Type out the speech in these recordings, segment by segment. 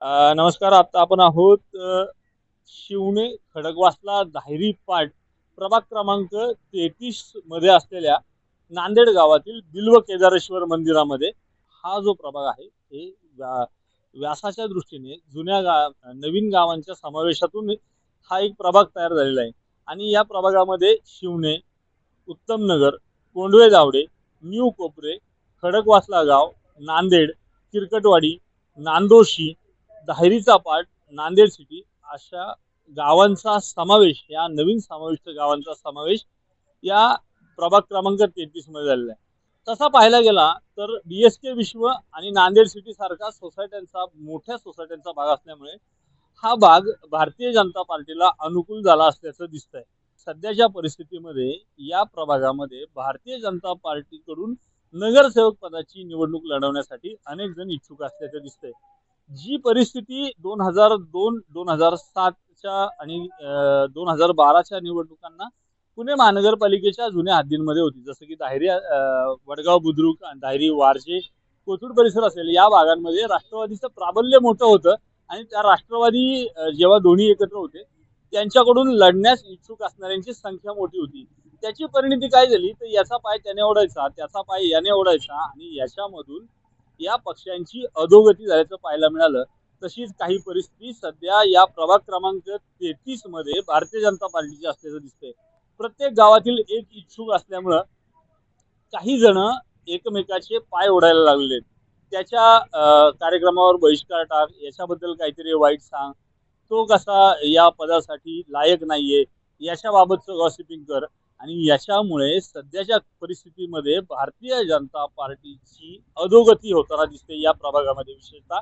नमस्कार. आता आपण आहोत शिवणे खडकवासला दायरी पाट प्रभाग क्रमांक 33 मध्ये असलेल्या नांदेड गावातील बिल्व केदारेश्वर मंदिरामध्ये. हा जो प्रभाग आहे हे व्यासाच्या दृष्टीने नवीन गावांच्या समावेशातून हा एक प्रभाग तयार झालेला आहे. आणि या प्रभागामध्ये शिवणे, उत्तम नगर, कोंडवे दावडे, न्यू कोपरे, खडकवासला गाव, नांदेड, किरकटवाडी, नांदोशी, दायरीचा पाट, नांदेड सिटी अशा गावांचा समावेश, या नवीन समाविष्ट गावांचा समावेश या प्रभाग क्रमांक 33 मध्ये झालेला आहे. तसा पाहायला गेला तर DSK विश्व आणि नांदेड सिटी सारखा मोठ्या सोसायट्यांचा भाग असल्यामुळे हा भाग भारतीय जनता पार्टीला अनुकूल झाला असल्याचं दिसतंय. सध्याच्या परिस्थितीमध्ये या प्रभागामध्ये भारतीय जनता पार्टीकडून नगरसेवक पदाची निवडणूक लढवण्यासाठी अनेक जण इच्छुक असल्याचं दिसतंय. जी परिस्थिती 2002-2007च्या आणि 2012च्या निवडणुकांना पुणे महानगरपालिकेच्या जुन्या हद्दींमध्ये होती, जसं की दायरी, वडगाव बुद्रुक, दायरी, वारजे, कोथरूड परिसर असेल, या भागांमध्ये राष्ट्रवादीचं प्राबल्य मोठं होतं. आणि त्या राष्ट्रवादी जेव्हा दोन्ही एकत्र होते त्यांच्याकडून लढण्यास इच्छुक असणाऱ्यांची संख्या मोठी होती. त्याची परिणिती काय झाली तर याचा पाय त्याने ओढायचा, त्याचा पाय याने ओढायचा आणि याच्यामधून या पक्षांची अधोगती झाल्याचं पाहायला मिळालं. तशीच काही परिस्थिती सध्या या प्रभाग क्रमांक 33 मध्ये भारतीय जनता पार्टीची असल्याचं दिसतंय. प्रत्येक गावातील एक इच्छुक असल्यामुळं काही जण एकमेकाचे पाय ओढायला लागले. त्याच्या कार्यक्रमावर बहिष्कार टाक, याच्याबद्दल काहीतरी वाईट सांग, तो कसा या पदासाठी लायक नाहीये, याच्याबाबतचं गॉसिपिंग कर. आणि याच्यामुळे सध्याच्या परिस्थितीमध्ये भारतीय जनता पार्टीची अधोगती होताना दिसते या प्रभागामध्ये. विशेषतः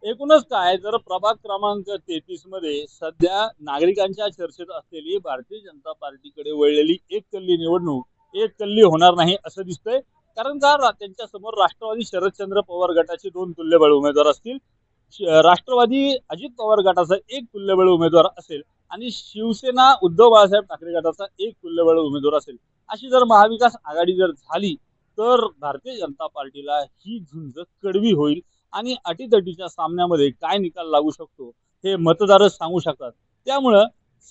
एकूणच काय तर प्रभाग क्रमांक 33 मध्ये सध्या नागरिकांच्या चर्चेत असलेली भारतीय जनता पार्टीकडे वळलेली एक कल्ली निवडणूक एक कल्ली होणार नाही असं दिसतंय. कारण का त्यांच्या समोर राष्ट्रवादी शरदचंद्र पवार गटाचे 2 तुल्यबळ उमेदवार असतील, राष्ट्रवादी अजित पवार गटाचा एक तुल्यबळ उमेदवार असेल आणि शिवसेना उद्धव बाळासाहेब ठाकरे गटाचा एक तुल्यबळ उमेदवार असेल. अशी जर महाविकास आघाडी जर झाली तर भारतीय जनता पार्टीला ही झुंज कडवी होईल. आणि अटीतटीच्या सामन्यामध्ये काय निकाल लागू शकतो हे मतदारच सांगू शकतात. त्यामुळं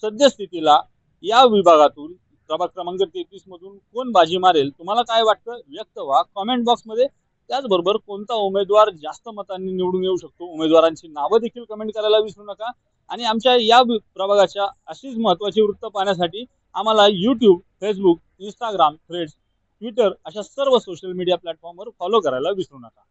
सद्यस्थितीला या विभागातून प्रभाग क्रमांक 33 मधून कोण बाजी मारेल, तुम्हाला काय वाटतं व्यक्त व्हा कॉमेंट बॉक्समध्ये. त्याचबरोबर कोणता उमेदवार जास्त मतांनी निवडून येऊ शकतो, उमेदवारांची नावं देखील कमेंट करायला विसरू नका. आणि आमच्या या प्रभागाच्या अशीच महत्त्वाची वृत्त पाहण्यासाठी आम्हाला YouTube, Facebook, Instagram, threads, Twitter अशा सर्व सोशल मीडिया प्लॅटफॉर्मवर फॉलो करायला विसरू नका.